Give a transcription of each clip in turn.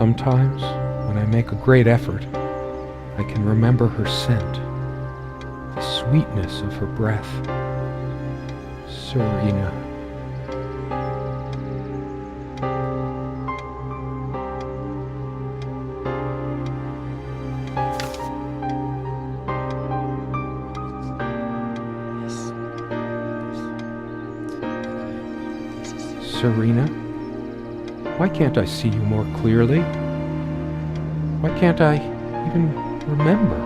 Sometimes, when I make a great effort, I can remember her scent, the sweetness of her breath. Serena. Serena, why can't I see you more clearly? Why can't I even remember?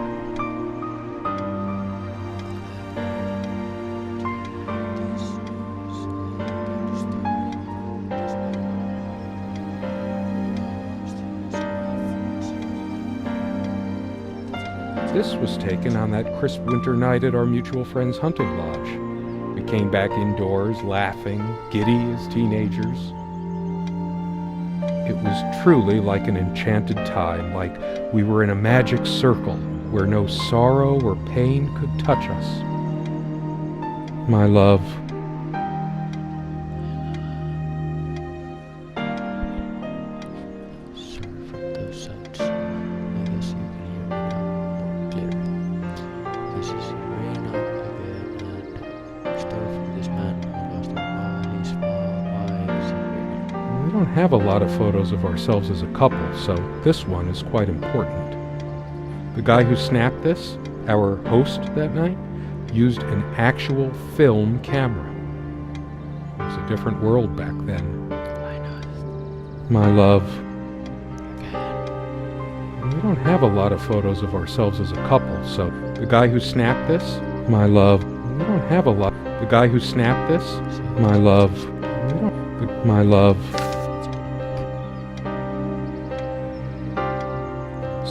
This was taken on that crisp winter night at our mutual friend's hunting lodge. We came back indoors, laughing, giddy as teenagers. It was truly like an enchanted time, like we were in a magic circle where no sorrow or pain could touch us. My love. Sorry for those sounds. I guess you can hear me now more clearly. This is Serena again, and story from this man who lost his wife. We don't have a lot of photos of ourselves as a couple, so this one is quite important. The guy who snapped this, our host that night, used an actual film camera. It was a different world back then. I know. My love. Again. We don't have a lot of photos of ourselves as a couple, so the guy who snapped this, my love. We don't have a lot. The guy who snapped this, my love. My love.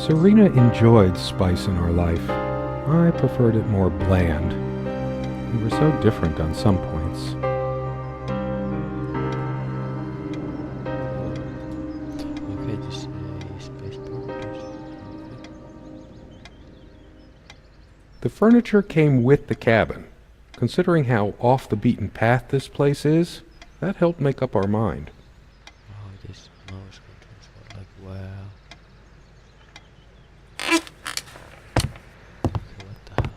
Serena enjoyed spice in our life. I preferred it more bland. We were so different on some points. Okay, this space powders. The furniture came with the cabin. Considering how off the beaten path this place is, that helped make up our mind. Oh, this mouse controls were like wow. Okay, what the hell?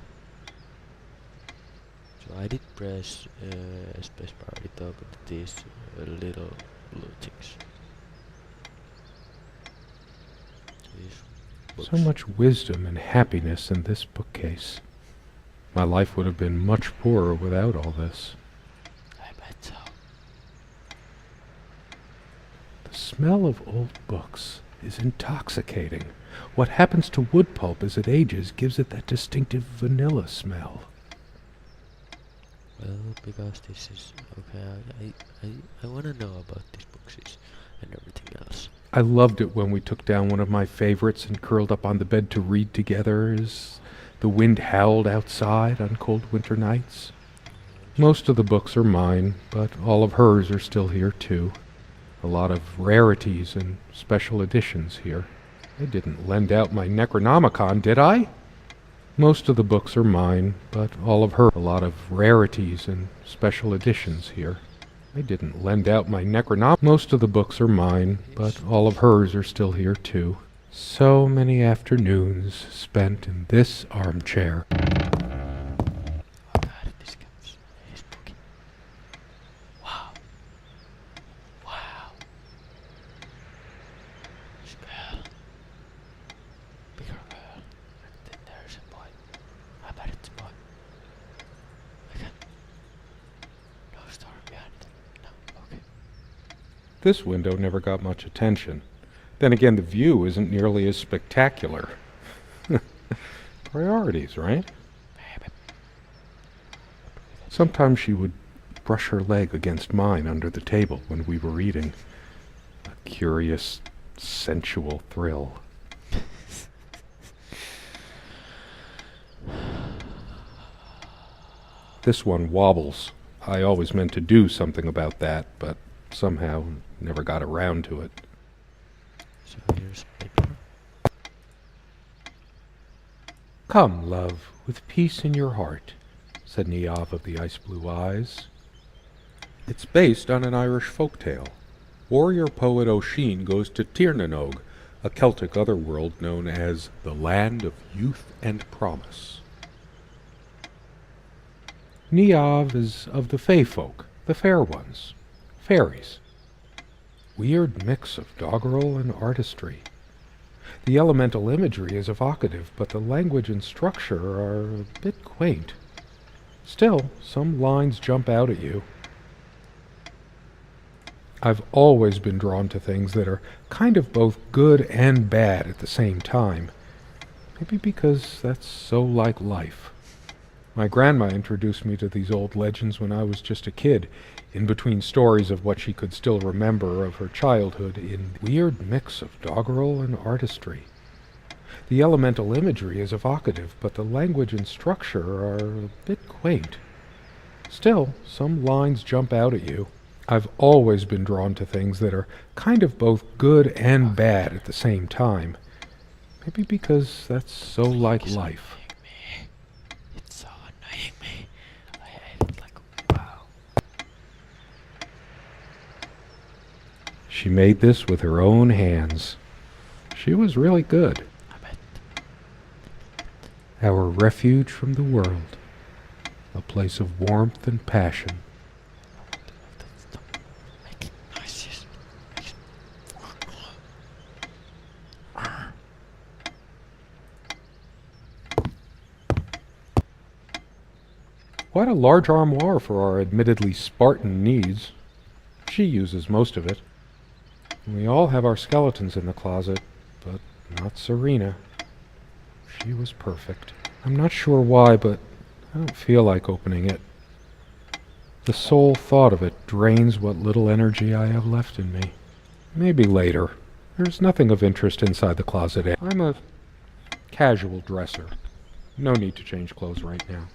So I did press spacebar it opened these little blue things. These So books. much wisdom and happiness in this bookcase. My life would have been much poorer without all this. I bet so. The smell of old books is intoxicating. What happens to wood pulp as it ages gives it that distinctive vanilla smell. Well, because this is okay. I want to know about these books and everything else. I loved it when we took down one of my favorites and curled up on the bed to read together as the wind howled outside on cold winter nights. Most of the books are mine, but all of hers are still here too. A lot of rarities and special editions here. I didn't lend out my Necronomicon, did I? Most of the books are mine, but all of her. A lot of rarities and special editions here. I didn't lend out my Necronomicon. Most of the books are mine, but all of hers are still here too. So many afternoons spent in this armchair. Oh god, this comes. It's spooky. Wow. Wow. This girl. Bigger girl. And then there's a boy. I bet it's a boy. Again. No story behind it. No, okay. This window never got much attention. Then again, the view isn't nearly as spectacular. Priorities, right? Sometimes she would brush her leg against mine under the table when we were reading. A curious, sensual thrill. This one wobbles. I always meant to do something about that, but somehow never got around to it. So here's paper. Come, love, with peace in your heart, said Niamh of the ice-blue eyes. It's based on an Irish folk tale. Warrior poet O'Sheen goes to Tirnanog, a Celtic otherworld known as the Land of Youth and Promise. Niamh is of the Fey folk, the fair ones, fairies. Weird mix of doggerel and artistry. The elemental imagery is evocative, but the language and structure are a bit quaint. Still, some lines jump out at you. I've always been drawn to things that are kind of both good and bad at the same time. Maybe because that's so like life. My grandma introduced me to these old legends when I was just a kid, in between stories of what she could still remember of her childhood in weird mix of doggerel and artistry. The elemental imagery is evocative, but the language and structure are a bit quaint. Still, some lines jump out at you. I've always been drawn to things that are kind of both good and bad at the same time. Maybe because that's so like life. It's so annoying me. I hate it like wow. She made this with her own hands. She was really good. I bet. Our refuge from the world. A place of warmth and passion. Stop making noises. Quite a large armoire for our admittedly Spartan needs. She uses most of it. We all have our skeletons in the closet, but not Serena. She was perfect. I'm not sure why, but I don't feel like opening it. The sole thought of it drains what little energy I have left in me. Maybe later. There's nothing of interest inside the closet. I'm a casual dresser. No need to change clothes right now.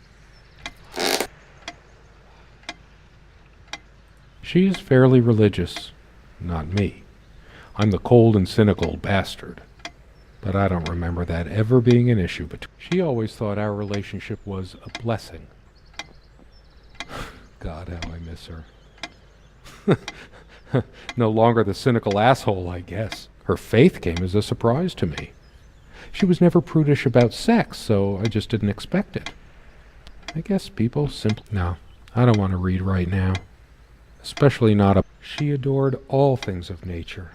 She is fairly religious. Not me. I'm the cold and cynical bastard. But I don't remember that ever being an issue between. She always thought our relationship was a blessing. God, how I miss her. No longer the cynical asshole, I guess. Her faith came as a surprise to me. She was never prudish about sex, so I just didn't expect it. I guess people simply... No, I don't want to read right now. Especially not a... She adored all things of nature.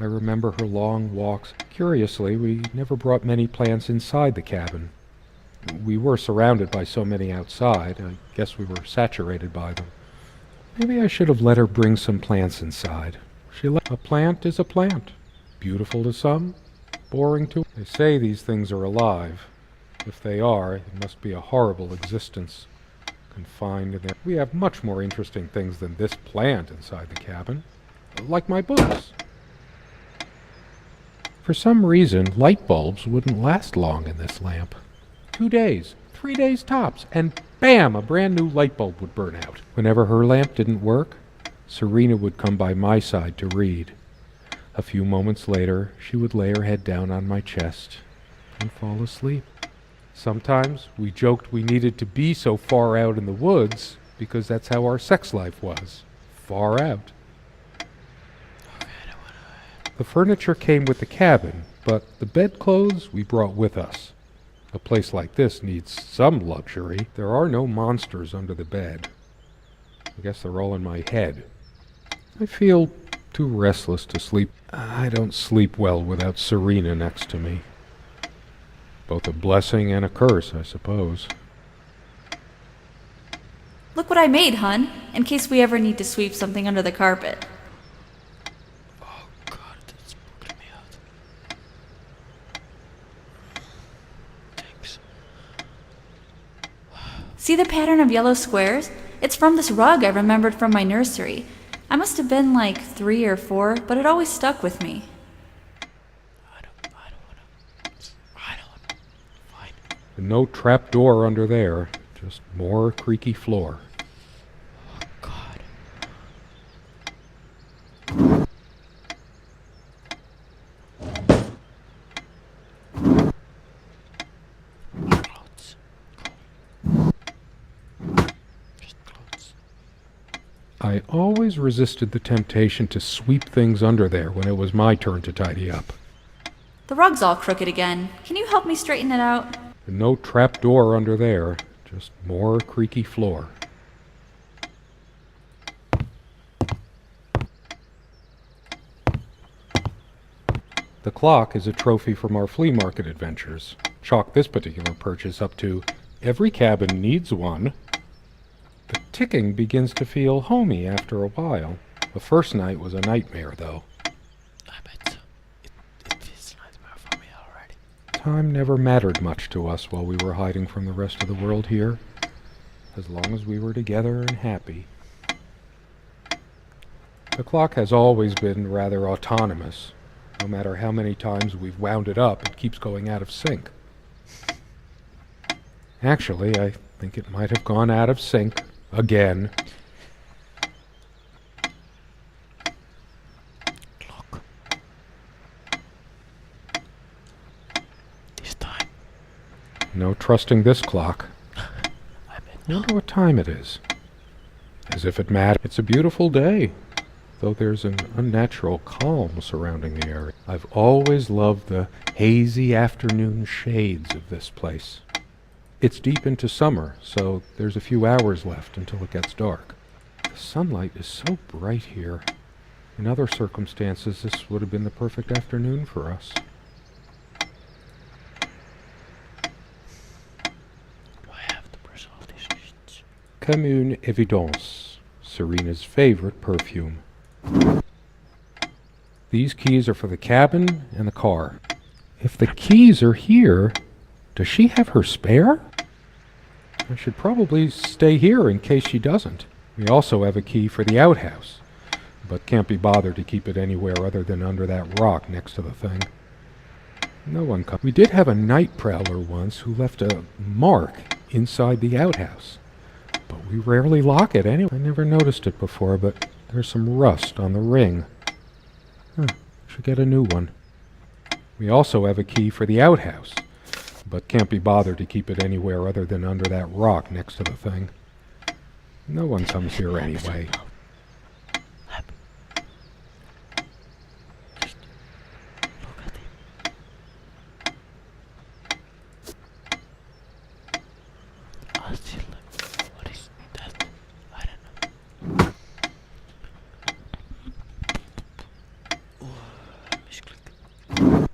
I remember her long walks. Curiously, we never brought many plants inside the cabin. We were surrounded by so many outside. I guess we were saturated by them. Maybe I should have let her bring some plants inside. A plant is a plant. Beautiful to some, boring to... They say these things are alive. If they are, it must be a horrible existence. Confined in there. We have much more interesting things than this plant inside the cabin. Like my books. For some reason, light bulbs wouldn't last long in this lamp. 2 days, 3 days tops, and bam, a brand new light bulb would burn out. Whenever her lamp didn't work, Serena would come by my side to read. A few moments later, she would lay her head down on my chest and fall asleep. Sometimes we joked we needed to be so far out in the woods because that's how our sex life was. Far out. The furniture came with the cabin, but the bedclothes we brought with us. A place like this needs some luxury. There are no monsters under the bed. I guess they're all in my head. I feel too restless to sleep. I don't sleep well without Serena next to me. Both a blessing and a curse, I suppose. Look what I made, hun, in case we ever need to sweep something under the carpet. Oh god, that's spooking me out. Thanks. See the pattern of yellow squares? It's from this rug I remembered from my nursery. I must have been like 3 or 4, but it always stuck with me. No trap door under there, just more creaky floor. Oh god. Clothes. Just clothes. I always resisted the temptation to sweep things under there when it was my turn to tidy up. The rug's all crooked again. Can you help me straighten it out? No trap door under there, just more creaky floor. The clock is a trophy from our flea market adventures. Chalk this particular purchase up to every cabin needs one. The ticking begins to feel homey after a while. The first night was a nightmare, though. I bet so. It feels a nightmare for me already. Time never mattered much to us while we were hiding from the rest of the world here, as long as we were together and happy. The clock has always been rather autonomous. No matter how many times we've wound it up, it keeps going out of sync. Actually, I think it might have gone out of sync again. Look. This time. No trusting this clock. I bet I no. wonder what time it is. As if it mattered. It's a beautiful day, though there's an unnatural calm surrounding the area. I've always loved the hazy afternoon shades of this place. It's deep into summer, so there's a few hours left until it gets dark. The sunlight is so bright here. In other circumstances, this would have been the perfect afternoon for us. Do I have to brush all these sheets? Comme une évidence, Serena's favorite perfume. These keys are for the cabin and the car. If the keys are here, does she have her spare? I should probably stay here in case she doesn't. We also have a key for the outhouse, but can't be bothered to keep it anywhere other than under that rock next to the thing. No one comes. We did have a night prowler once who left a mark inside the outhouse, but we rarely lock it anyway. I never noticed it before, but there's some rust on the ring. Should get a new one. We also have a key for the outhouse, but can't be bothered to keep it anywhere other than under that rock next to the thing. No one comes here anyway. Happy. Just look at him. I still like, what is that? I don't know. Misclick.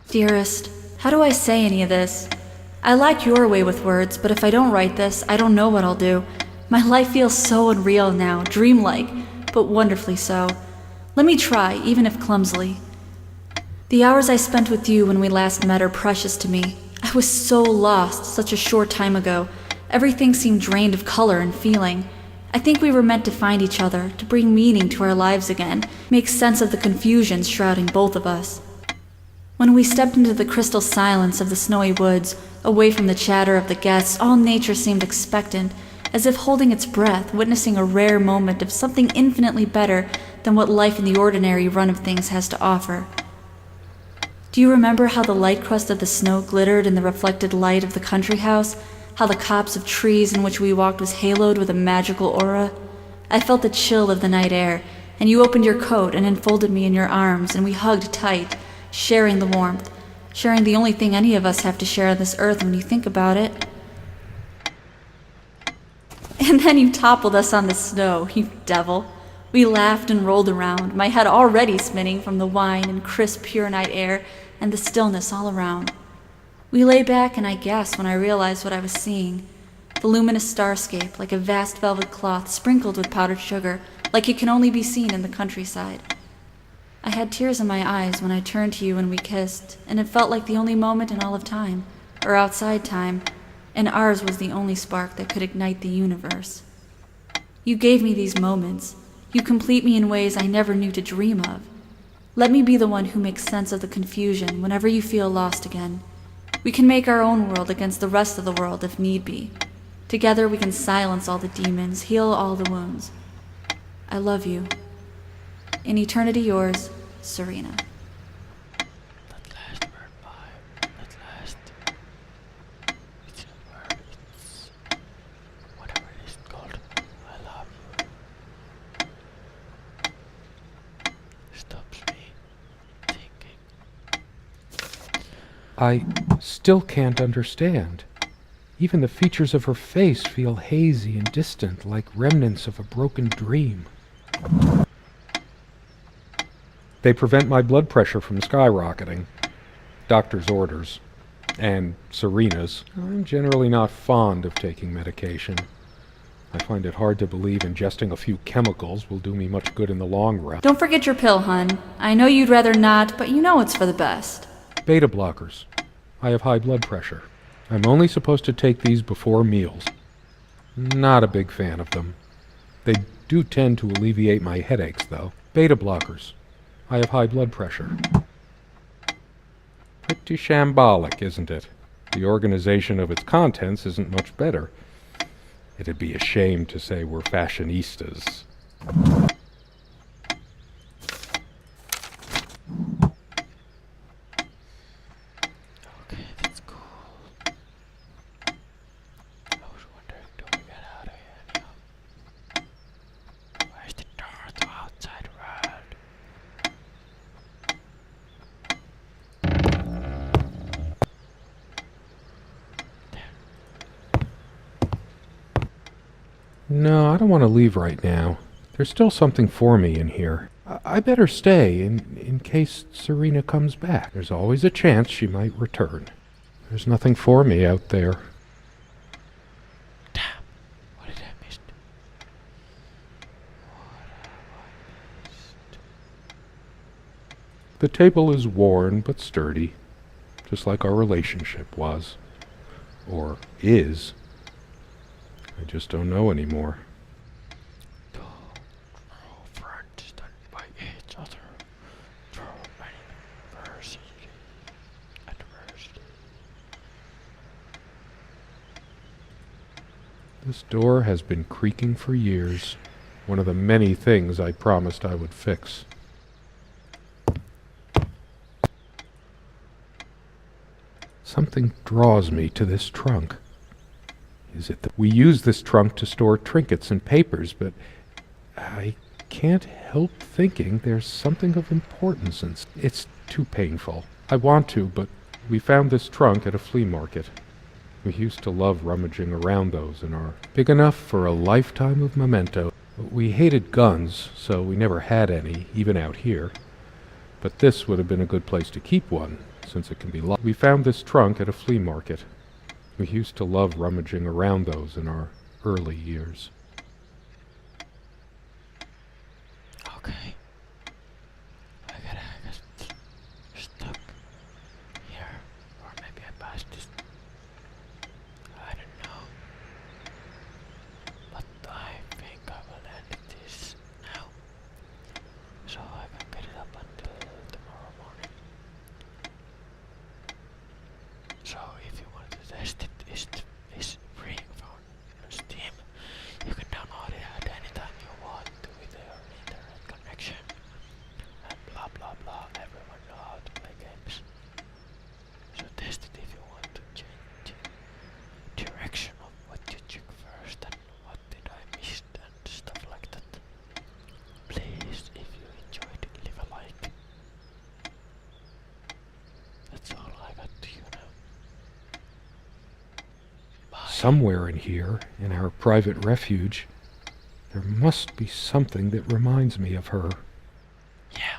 Dearest, how do I say any of this? I like your way with words, but if I don't write this, I don't know what I'll do. My life feels so unreal now, dreamlike, but wonderfully so. Let me try, even if clumsily. The hours I spent with you when we last met are precious to me. I was so lost such a short time ago. Everything seemed drained of color and feeling. I think we were meant to find each other, to bring meaning to our lives again, make sense of the confusion shrouding both of us. When we stepped into the crystal silence of the snowy woods, away from the chatter of the guests, all nature seemed expectant, as if holding its breath, witnessing a rare moment of something infinitely better than what life in the ordinary run of things has to offer. Do you remember how the light crust of the snow glittered in the reflected light of the country house? How the copse of trees in which we walked was haloed with a magical aura? I felt the chill of the night air, and you opened your coat and enfolded me in your arms, and we hugged tight, sharing the warmth, sharing the only thing any of us have to share on this earth when you think about it. And then you toppled us on the snow, you devil. We laughed and rolled around, my head already spinning from the wine and crisp, pure night air and the stillness all around. We lay back and I gasped when I realized what I was seeing. The luminous starscape, like a vast velvet cloth sprinkled with powdered sugar, like it can only be seen in the countryside. I had tears in my eyes when I turned to you and we kissed, and it felt like the only moment in all of time, or outside time, and ours was the only spark that could ignite the universe. You gave me these moments. You complete me in ways I never knew to dream of. Let me be the one who makes sense of the confusion whenever you feel lost again. We can make our own world against the rest of the world if need be. Together we can silence all the demons, heal all the wounds. I love you. In eternity yours, Serena. That last word, bye. That last. It's a word. It's whatever it is called. I love you. I still can't understand. Even the features of her face feel hazy and distant, like remnants of a broken dream. They prevent my blood pressure from skyrocketing. Doctor's orders. And Serena's. I'm generally not fond of taking medication. I find it hard to believe ingesting a few chemicals will do me much good in the long run. Don't forget your pill, hun. I know you'd rather not, but you know it's for the best. Beta blockers. I have high blood pressure. I'm only supposed to take these before meals. Not a big fan of them. They do tend to alleviate my headaches, though. Beta blockers. I have high blood pressure. Pretty shambolic, isn't it? The organization of its contents isn't much better. It'd be a shame to say we're fashionistas. Okay, that's cool. I was wondering, do we get out of here anyhow? Where's the door to outside world? No, I don't want to leave right now. There's still something for me in here. I better stay in case Serena comes back. There's always a chance she might return. There's nothing for me out there. Damn, what did I miss? What have I missed? The table is worn but sturdy, just like our relationship was. Or is. I just don't know anymore. Two friends stand by each other through adversity. This door has been creaking for years. One of the many things I promised I would fix. Something draws me to this trunk. Is it that we use this trunk to store trinkets and papers, but I can't help thinking there's something of importance, and it's too painful. I want to, but we found this trunk at a flea market. We used to love rummaging around those in our big enough for a lifetime of memento. We hated guns, so we never had any, even out here. But this would have been a good place to keep one, since it can be locked. We found this trunk at a flea market. We used to love rummaging around those in our early years. Okay. I got stuck here. Or maybe I passed this. I don't know. But I think I will end this now. So I can get it up until tomorrow morning. So if you want to test it, it's free on Steam. You can download it at any time you want with your internet connection. And blah blah blah, everyone knows how to play games. So test it if you want to change direction of what you check first and what did I miss and stuff like that. Please, if you enjoyed it, leave a like. That's all I got to you now. Bye. Somewhere in here, in our private refuge, there must be something that reminds me of her. Yeah.